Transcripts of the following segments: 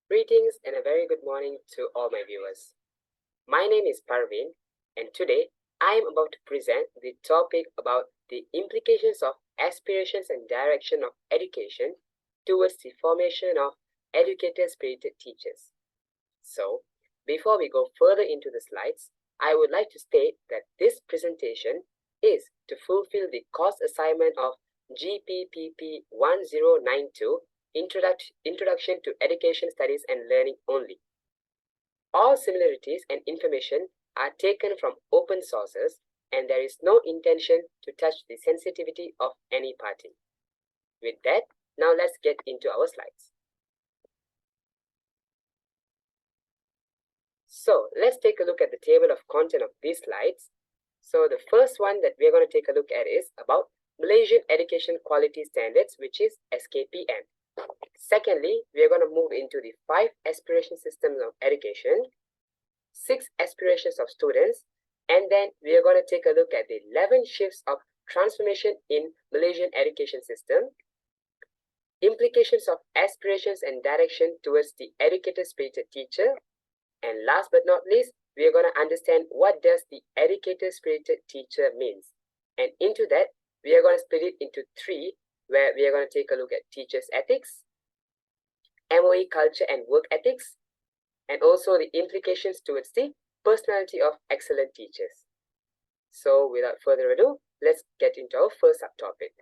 Greetings and a very good morning to all my viewers. My name is Parveen, and today I am about to present the topic about the implications of aspirations and direction of education towards the formation of educator-spirited teachers. So, before we go further into the slides, I would like to state that this presentation is to fulfill the course assignment of GPPP1092 Introduction to Education Studies and Learning only. All similarities and information are taken from open sources, and there is no intention to touch the sensitivity of any party. With that, now let's get into our slides. So let's take a look at the table of content of these slides. So the first one that we're going to take a look at is about Malaysian Education Quality Standards, which is SKPM. Secondly, we are going to move into the 5 aspiration systems of education, 6 aspirations of students, and then we are going to take a look at the 11 shifts of transformation in Malaysian education system, implications of aspirations and direction towards the educator-spirited teacher, and last but not least, we are going to understand what does the educator-spirited teacher means. And into that, we are going to split it into 3, where we are going to take a look at teachers' ethics, MOE culture and work ethics, and also the implications towards the personality of excellent teachers. So without further ado, let's get into our first subtopic.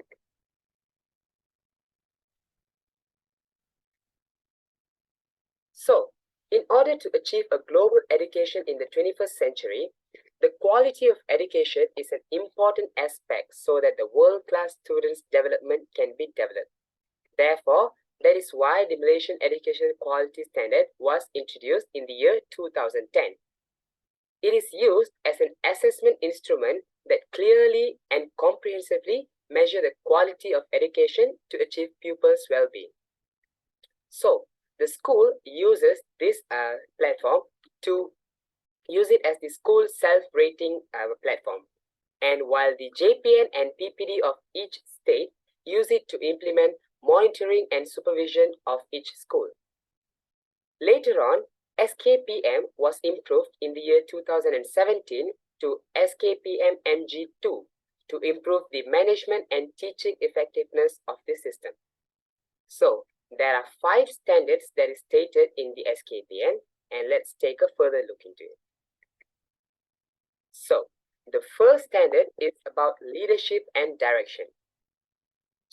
So, in order to achieve a global education in the 21st century, the quality of education is an important aspect so that the world-class students' development can be developed. Therefore, that is why the Malaysian Education Quality Standard was introduced in the year 2010. It is used as an assessment instrument that clearly and comprehensively measure the quality of education to achieve pupils' well-being. So, the school uses this platform to use it as the school self-rating platform. And while the JPN and PPD of each state use it to implement monitoring and supervision of each school. Later on, SKPM was improved in the year 2017 to SKPM MG2 to improve the management and teaching effectiveness of the system. So, there are 5 standards that is stated in the SKPM, and let's take a further look into it. So, the first standard is about leadership and direction.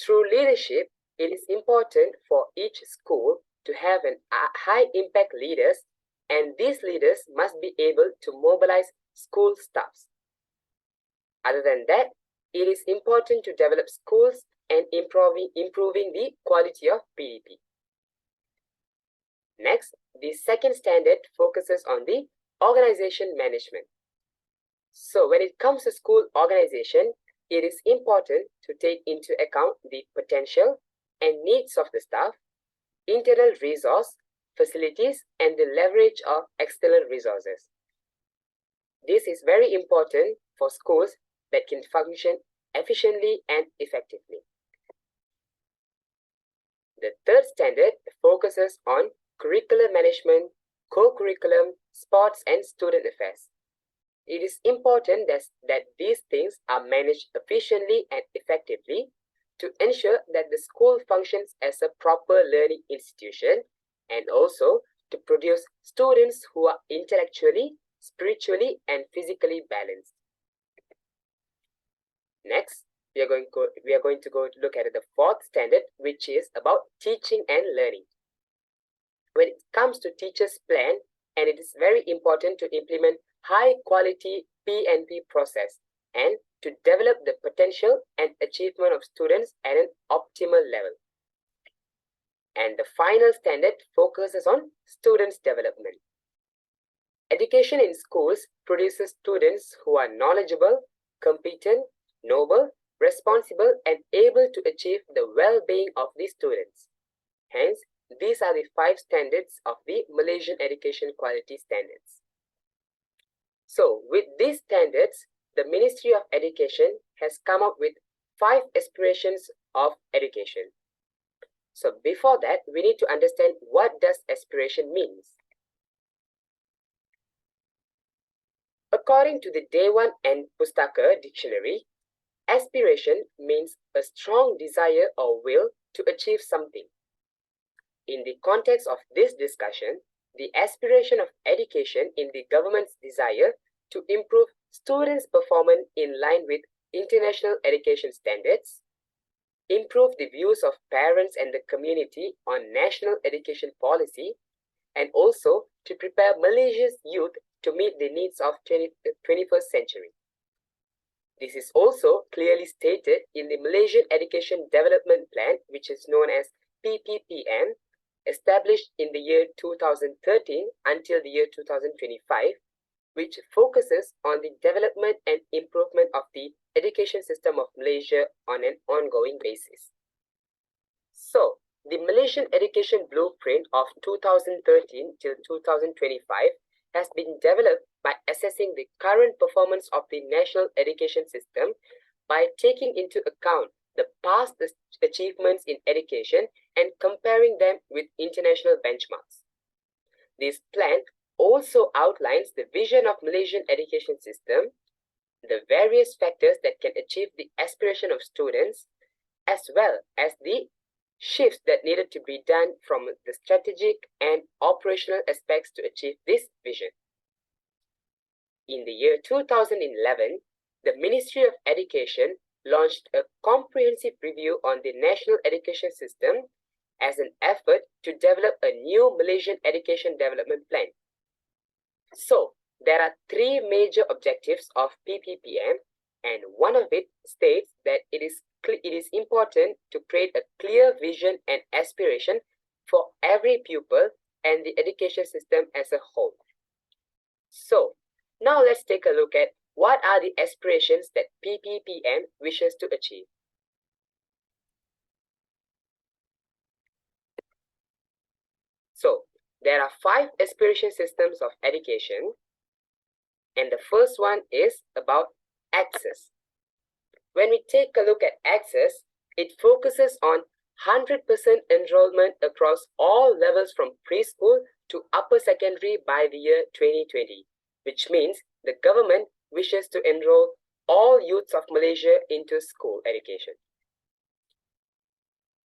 Through leadership, it is important for each school to have high-impact leaders, and these leaders must be able to mobilize school staffs. Other than that, it is important to develop schools and improving the quality of PDP. Next, the second standard focuses on the organization management. So when it comes to school organization, it is important to take into account the potential and needs of the staff, internal resource, facilities, and the leverage of external resources. This is very important for schools that can function efficiently and effectively. The third standard focuses on curriculum management, co-curriculum, sports, and student affairs. It is important that these things are managed efficiently and effectively to ensure that the school functions as a proper learning institution and also to produce students who are intellectually, spiritually, and physically balanced. Next, we are going to go look at the fourth standard, which is about teaching and learning. When it comes to teachers' plan, and it is very important to implement high-quality P&P process and to develop the potential and achievement of students at an optimal level. And the final standard focuses on students' development. Education in schools produces students who are knowledgeable, competent, noble, responsible, and able to achieve the well-being of the students. Hence, these are the 5 standards of the Malaysian Education Quality Standards. So, with these standards, the Ministry of Education has come up with 5 aspirations of education. So before that, we need to understand what does aspiration means. According to the Day-One and Pustaka dictionary, aspiration means a strong desire or will to achieve something. In the context of this discussion, the aspiration of education in the government's desire to improve students' performance in line with international education standards, improve the views of parents and the community on national education policy, and also to prepare Malaysia's youth to meet the needs of the 21st century. This is also clearly stated in the Malaysian Education Development Plan, which is known as PPPM, established in the year 2013 until the year 2025, which focuses on the development and improvement of the education system of Malaysia on an ongoing basis. So, the Malaysian Education Blueprint of 2013 till 2025 has been developed by assessing the current performance of the national education system by taking into account the past achievements in education and comparing them with international benchmarks. This plan also outlines the vision of Malaysian education system, the various factors that can achieve the aspiration of students, as well as the shifts that needed to be done from the strategic and operational aspects to achieve this vision. In the year 2011, the Ministry of Education launched a comprehensive review on the national education system as an effort to develop a new Malaysian education development plan. So, there are three major objectives of PPPM, and one of it states that it is important to create a clear vision and aspiration for every pupil and the education system as a whole. So, now let's take a look at what are the aspirations that PPPM wishes to achieve. So, there are 5 aspiration systems of education, and the first one is about access. When we take a look at access, it focuses on 100% enrollment across all levels from preschool to upper secondary by the year 2020, which means the government wishes to enroll all youths of Malaysia into school education.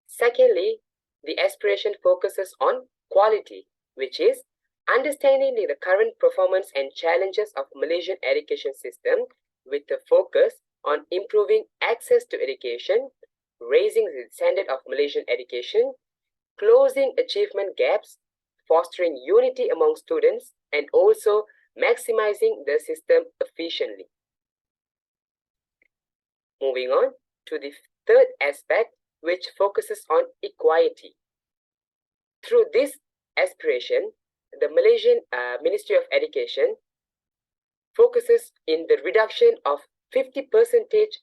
Secondly, the aspiration focuses on quality, which is understanding the current performance and challenges of Malaysian education system with a focus on improving access to education, raising the standard of Malaysian education, closing achievement gaps, fostering unity among students, and also maximizing the system efficiently. Moving on to the third aspect, which focuses on equality. Through this aspiration, the Malaysian Ministry of Education focuses in the reduction of 50%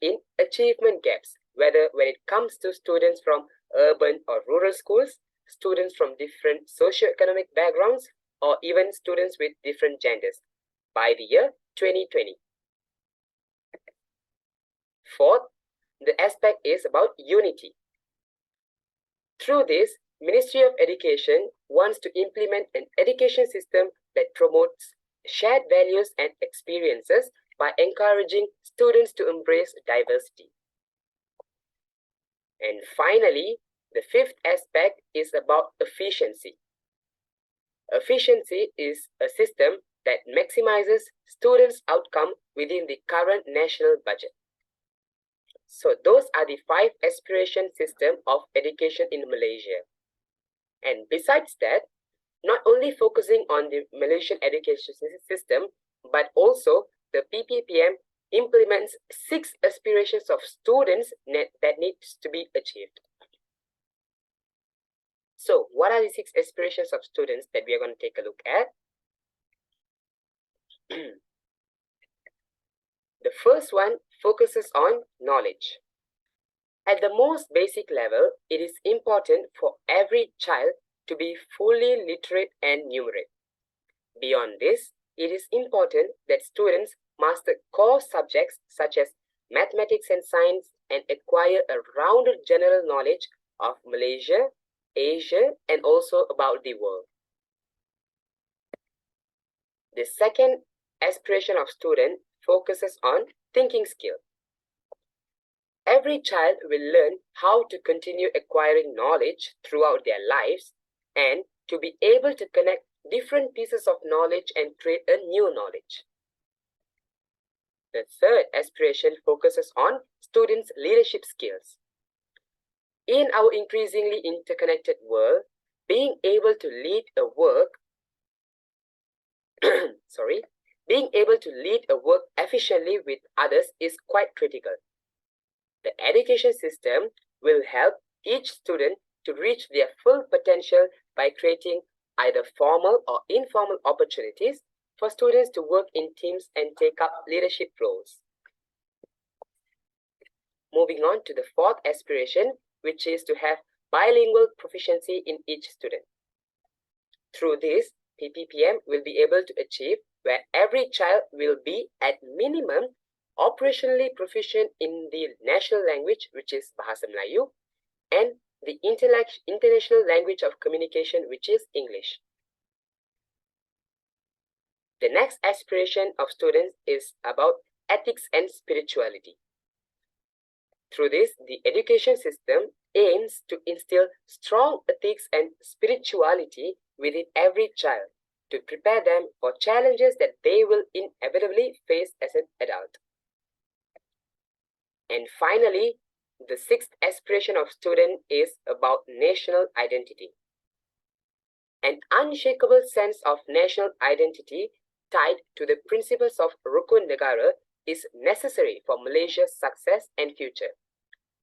in achievement gaps, whether when it comes to students from urban or rural schools, students from different socio-economic backgrounds, or even students with different genders by the year 2020. Fourth, the aspect is about unity. Through this, Ministry of Education wants to implement an education system that promotes shared values and experiences by encouraging students to embrace diversity. And finally, the fifth aspect is about efficiency. Efficiency is a system that maximizes students' outcome within the current national budget. So those are the 5 aspiration systems of education in Malaysia. And besides that, not only focusing on the Malaysian education system, but also the PPPM implements 6 aspirations of students that needs to be achieved. So what are the 6 aspirations of students that we are going to take a look at? The first one focuses on knowledge. At the most basic level, it is important for every child to be fully literate and numerate. Beyond this, it is important that students master core subjects such as mathematics and science and acquire a rounded general knowledge of Malaysia, Asia, and also about the world. The second aspiration of student focuses on thinking skill. Every child will learn how to continue acquiring knowledge throughout their lives and to be able to connect different pieces of knowledge and create a new knowledge. The third aspiration focuses on students' leadership skills. In our increasingly interconnected world, being able to lead a work being able to lead a work efficiently with others is quite critical. The education system will help each student to reach their full potential by creating either formal or informal opportunities for students to work in teams and take up leadership roles. Moving on to the fourth aspiration, which is to have bilingual proficiency in each student. Through this, PPPM will be able to achieve where every child will be at minimum operationally proficient in the national language, which is Bahasa Melayu, and the international language of communication, which is English. The next aspiration of students is about ethics and spirituality. Through this, the education system aims to instill strong ethics and spirituality within every child to prepare them for challenges that they will inevitably face as an adult. And finally, the sixth aspiration of student is about national identity. An unshakable sense of national identity tied to the principles of Rukun Negara is necessary for Malaysia's success and future.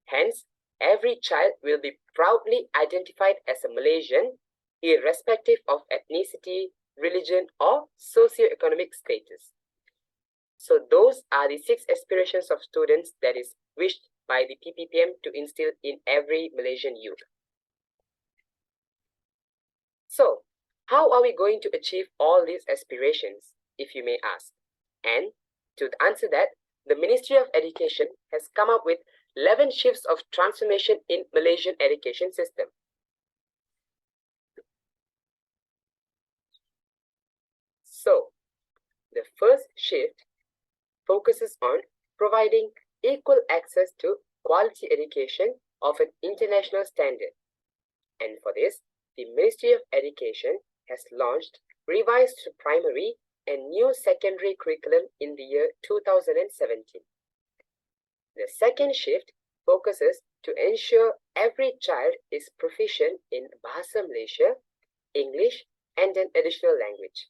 Hence, every child will be proudly identified as a Malaysian, irrespective of ethnicity, religion, or socio-economic status. So those are the 6 aspirations of students that is wished by the PPPM to instill in every Malaysian youth. So, how are we going to achieve all these aspirations, if you may ask? And to answer that, the Ministry of Education has come up with 11 shifts of transformation in Malaysian education system. So, the first shift focuses on providing equal access to quality education of an international standard. And for this, the Ministry of Education has launched revised primary and new secondary curriculum in the year 2017. The second shift focuses to ensure every child is proficient in Bahasa Malaysia, English, and an additional language.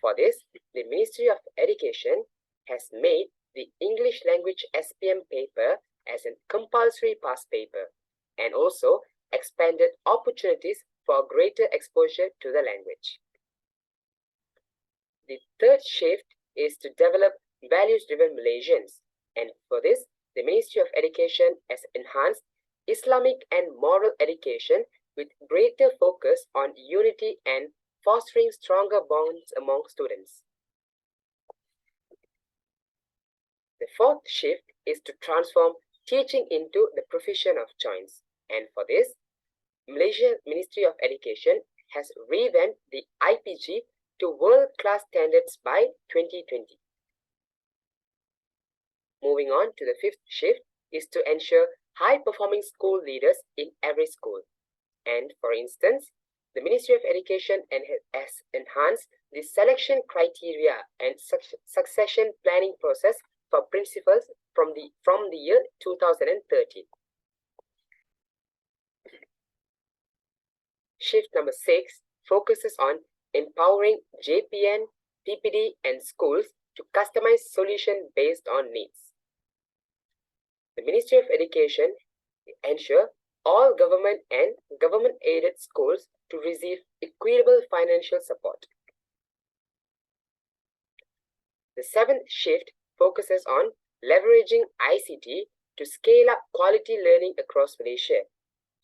For this, the Ministry of Education has made the English language SPM paper as a compulsory past paper and also expanded opportunities for greater exposure to the language. The third shift is to develop values-driven Malaysians, and for this, the Ministry of Education has enhanced Islamic and moral education with greater focus on unity and fostering stronger bonds among students. The fourth shift is to transform teaching into the profession of choice, and for this, Malaysia Ministry of Education has revamped the IPG to world-class standards by 2020. Moving on to the fifth shift is to ensure high-performing school leaders in every school. And for instance, the Ministry of Education has enhanced the selection criteria and succession planning process for principals from the year 2013. Shift number 6 focuses on empowering JPN, PPD, and schools to customize solutions based on needs. The Ministry of Education ensure all government and government-aided schools to receive equitable financial support. The seventh shift focuses on leveraging ICT to scale up quality learning across Malaysia.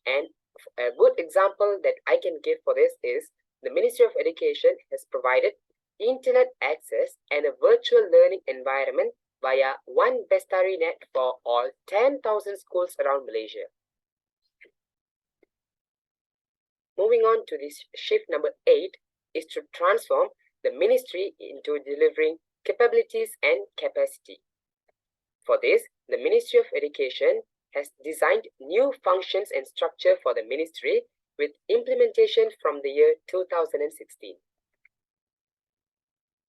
And a good example that I can give for this is the Ministry of Education has provided internet access and a virtual learning environment via One Bestari Net for all 10,000 schools around Malaysia. moving on to this shift number 8 is to transform the ministry into delivering capabilities and capacity. For this, the Ministry of Education has designed new functions and structure for the ministry with implementation from the year 2016.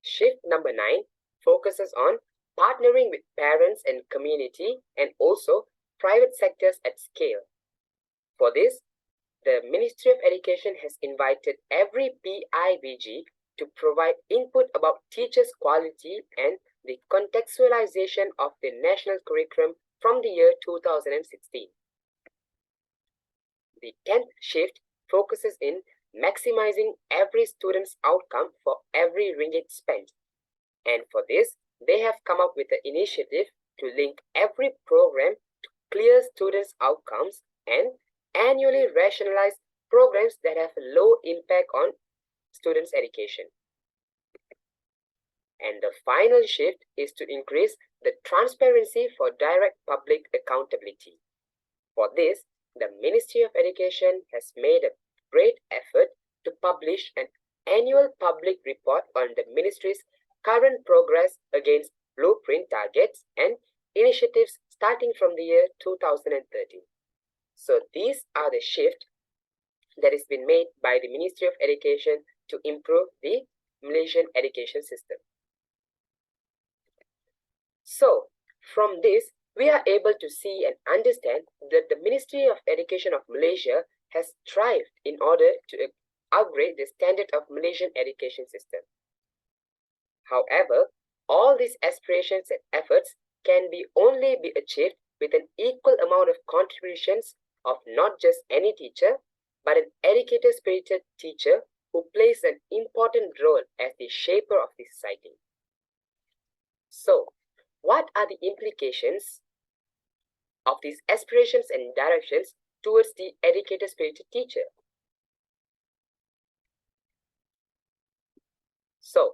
Shift number 9 focuses on partnering with parents and community and also private sectors at scale. For this, the Ministry of Education has invited every PIBG to provide input about teachers' quality and the contextualization of the national curriculum from the year 2016. The 10th shift focuses in maximizing every student's outcome for every ringgit spent. And for this, they have come up with an initiative to link every program to clear students' outcomes and annually rationalize programs that have low impact on students' education. And the final shift is to increase the transparency for direct public accountability. For this, the Ministry of Education has made a great effort to publish an annual public report on the ministry's current progress against blueprint targets and initiatives starting from the year 2013. So these are the shifts that has been made by the Ministry of Education to improve the Malaysian education system. So from this, we are able to see and understand that the Ministry of Education of Malaysia has strived in order to upgrade the standard of Malaysian education system. However, all these aspirations and efforts can only be achieved with an equal amount of contributions of not just any teacher, but an educator-spirited teacher who plays an important role as the shaper of the society. So, what are the implications of these aspirations and directions towards the educator-spirited teacher? So,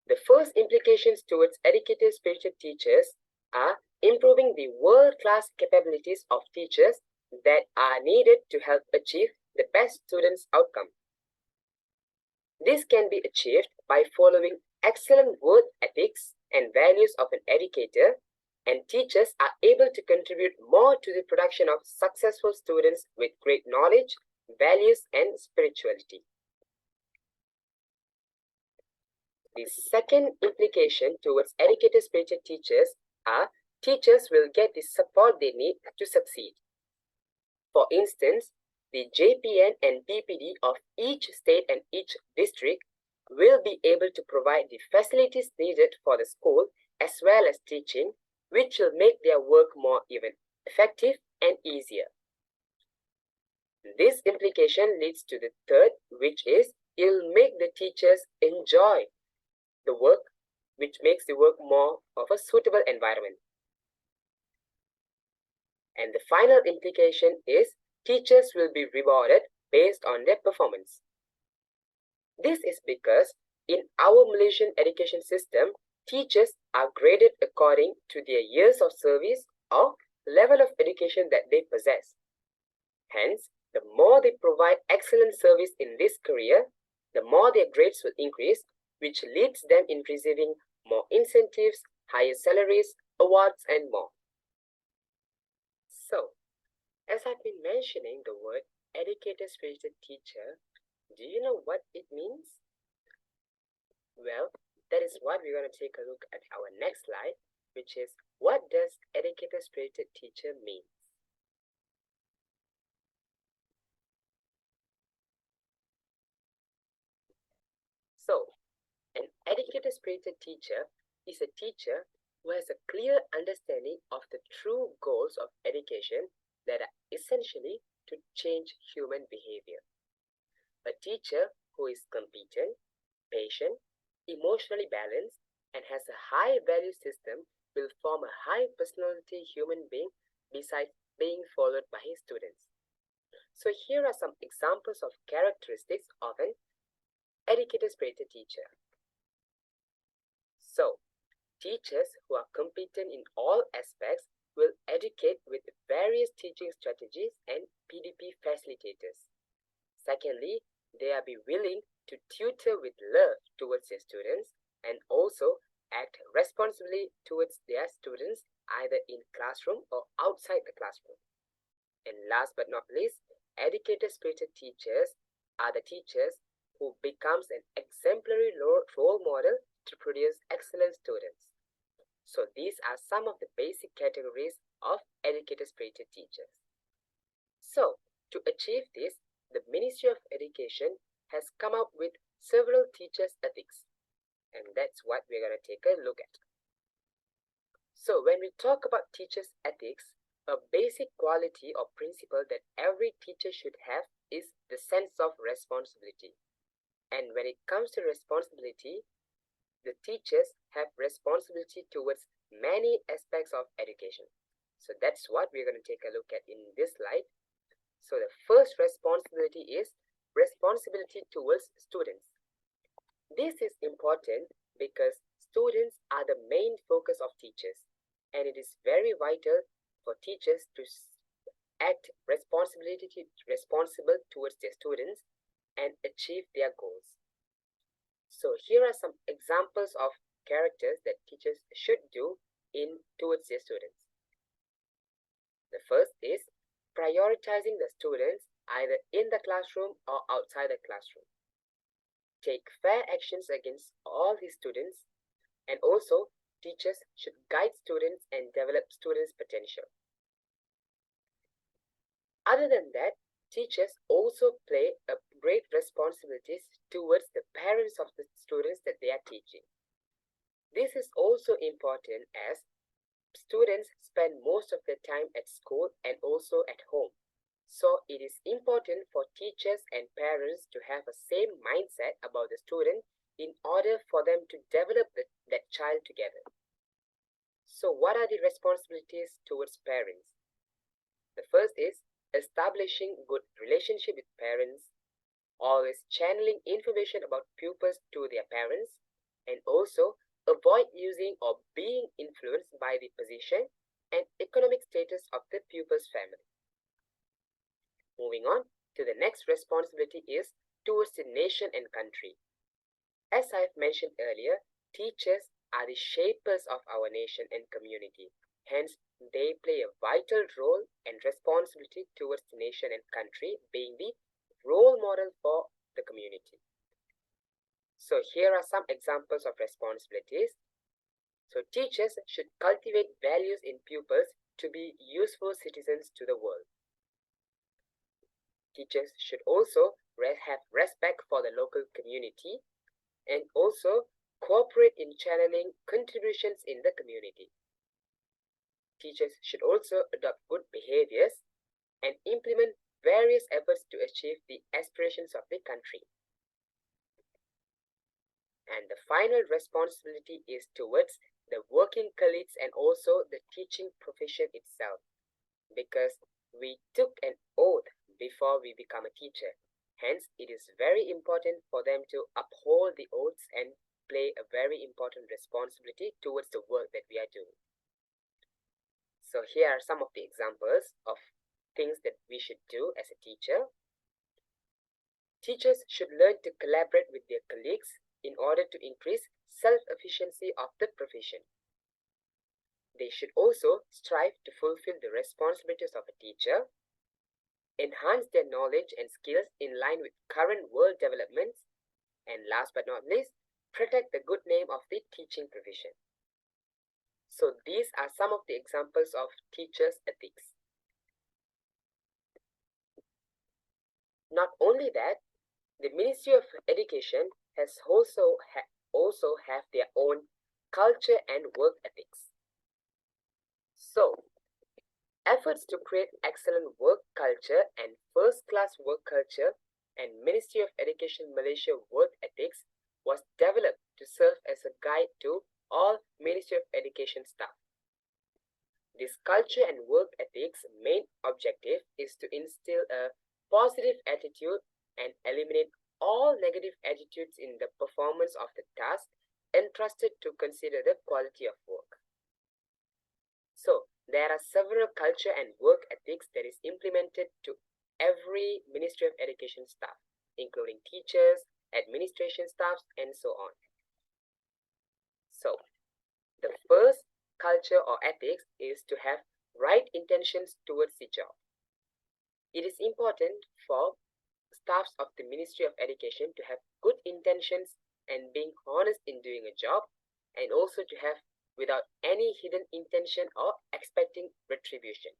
the first implications towards educator-spirited teachers are improving the world-class capabilities of teachers that are needed to help achieve the best students' outcome. This can be achieved by following excellent work ethics and values of an educator, and teachers are able to contribute more to the production of successful students with great knowledge, values, and spirituality. The second implication towards educator-spirited teachers are teachers will get the support they need to succeed. For instance, the JPN and PPD of each state and each district will be able to provide the facilities needed for the school as well as teaching, which will make their work more even effective and easier. This implication leads to the third, which is it will make the teachers enjoy the work, which makes the work more of a suitable environment. And the final implication is teachers will be rewarded based on their performance. This is because in our Malaysian education system, teachers are graded according to their years of service or level of education that they possess. Hence, the more they provide excellent service in this career, the more their grades will increase, which leads them in receiving more incentives, higher salaries, awards, and more. So, as I've been mentioning the word educator-spirited teacher, do you know what it means? Well, that is what we're going to take a look at our next slide, which is what does educator-spirited teacher mean? So, an educator-spirited teacher is a teacher who has a clear understanding of the true goals of education that are essentially to change human behavior. A teacher who is competent, patient, emotionally balanced, and has a high value system will form a high personality human being besides being followed by his students. So here are some examples of characteristics of an educator-spirited teacher. So, teachers who are competent in all aspects will educate with various teaching strategies and PDP facilitators. Secondly, they are be willing to tutor with love towards their students and also act responsibly towards their students either in classroom or outside the classroom. And last but not least, educated spirited teachers are the teachers who becomes an exemplary role model to produce excellent students. So these are some of the basic categories of educated spirited teachers. So to achieve this, the Ministry of Education has come up with several teachers' ethics, and that's what we're going to take a look at. So when we talk about teachers' ethics, a basic quality or principle that every teacher should have is the sense of responsibility. And when it comes to responsibility, the teachers have responsibility towards many aspects of education. So that's what we're going to take a look at in this slide. So the first responsibility is responsibility towards students. This is important because students are the main focus of teachers, and it is very vital for teachers to act responsible towards their students and achieve their goals. So here are some examples of characters that teachers should do towards their students. The first is prioritizing the students either in the classroom or outside the classroom. Take fair actions against all his students, and also teachers should guide students and develop students' potential. Other than that, teachers also play a great responsibilities towards the parents of the students that they are teaching. This is also important as students spend most of their time at school and also at home. So it is important for teachers and parents to have the same mindset about the student in order for them to develop that child together. So what are the responsibilities towards parents? The first is establishing good relationship with parents, always channeling information about pupils to their parents, and also avoid using or being influenced by the position and economic status of the pupil's family. Moving on to the next responsibility is towards the nation and country. As I've mentioned earlier, teachers are the shapers of our nation and community. Hence, they play a vital role and responsibility towards the nation and country, being the role model for the community. So here are some examples of responsibilities. So teachers should cultivate values in pupils to be useful citizens to the world. Teachers should also have respect for the local community and also cooperate in channeling contributions in the community. Teachers should also adopt good behaviors and implement various efforts to achieve the aspirations of the country. And the final responsibility is towards the working colleagues and also the teaching profession itself, because we took an oath before we become a teacher. Hence, it is very important for them to uphold the oaths and play a very important responsibility towards the work that we are doing. So here are some of the examples of things that we should do as a teacher. Teachers should learn to collaborate with their colleagues in order to increase self-efficiency of the profession. They should also strive to fulfill the responsibilities of a teacher, enhance their knowledge and skills in line with current world developments, and last but not least, protect the good name of the teaching profession. So these are some of the examples of teachers' ethics. Not only that, the Ministry of Education has also have their own culture and work ethics. So, efforts to create excellent work culture and first-class work culture and Ministry of Education Malaysia work ethics was developed to serve as a guide to all Ministry of Education staff. This culture and work ethics' main objective is to instill a positive attitude and eliminate all negative attitudes in the performance of the task entrusted to consider the quality of work. So, there are several culture and work ethics that is implemented to every Ministry of Education staff, including teachers, administration staffs, and so on. So, the first culture or ethics is to have right intentions towards the job. It is important for staffs of the Ministry of Education to have good intentions and being honest in doing a job, and also to have without any hidden intention or expecting retribution.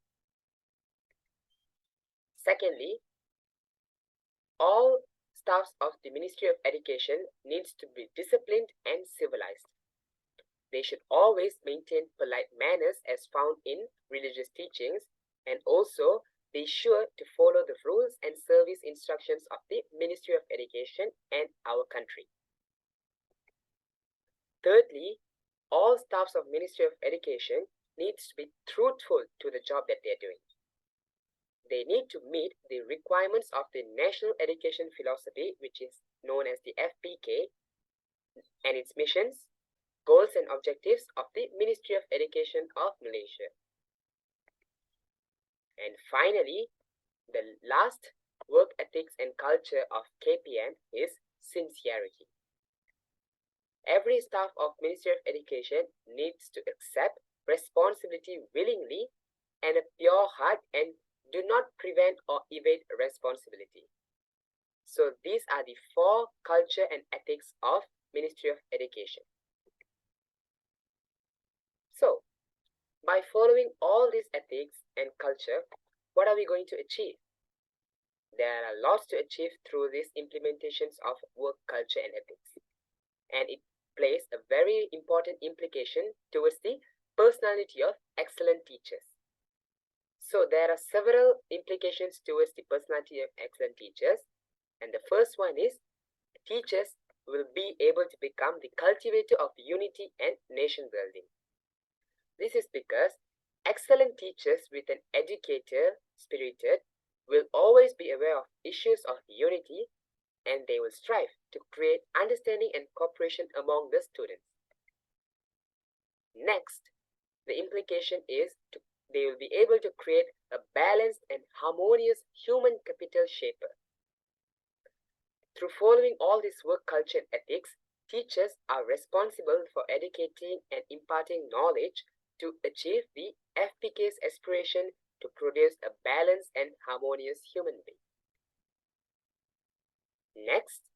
Secondly, all staffs of the Ministry of Education needs to be disciplined and civilized. They should always maintain polite manners as found in religious teachings, and also be sure to follow the rules and service instructions of the Ministry of Education and our country. Thirdly, all staffs of Ministry of Education needs to be truthful to the job that they're doing. They need to meet the requirements of the National Education Philosophy, which is known as the FPK, and its missions, goals and objectives of the Ministry of Education of Malaysia. And finally, the last work ethics and culture of KPM is sincerity. Every staff of Ministry of Education needs to accept responsibility willingly and a pure heart, and do not prevent or evade responsibility. So these are the 4 culture and ethics of Ministry of Education. So, by following all these ethics and culture, what are we going to achieve? There are lots to achieve through these implementations of work culture and ethics. And it plays a very important implication towards the personality of excellent teachers. So there are several implications towards the personality of excellent teachers. And the first one is teachers will be able to become the cultivator of unity and nation building. This is because excellent teachers with an educator spirited will always be aware of issues of unity, and they will strive to create understanding and cooperation among the students. Next, the implication is they will be able to create a balanced and harmonious human capital shaper. Through following all this work culture and ethics, teachers are responsible for educating and imparting knowledge to achieve the FPK's aspiration to produce a balanced and harmonious human being. Next,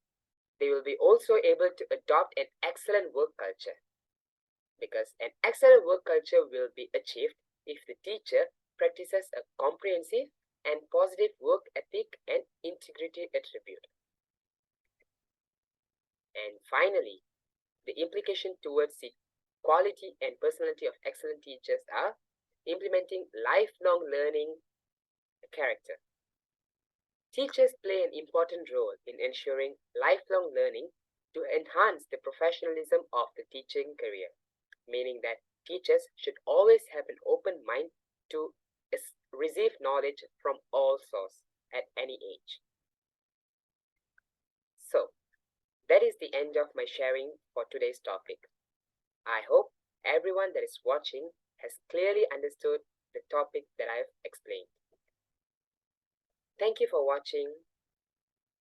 they will be also able to adopt an excellent work culture, because an excellent work culture will be achieved if the teacher practices a comprehensive and positive work ethic and integrity attribute. And finally, the implication towards the quality and personality of excellent teachers are implementing lifelong learning character. Teachers play an important role in ensuring lifelong learning to enhance the professionalism of the teaching career, meaning that teachers should always have an open mind to receive knowledge from all sources at any age. So, that is the end of my sharing for today's topic. I hope everyone that is watching has clearly understood the topic that I have explained. Thank you for watching.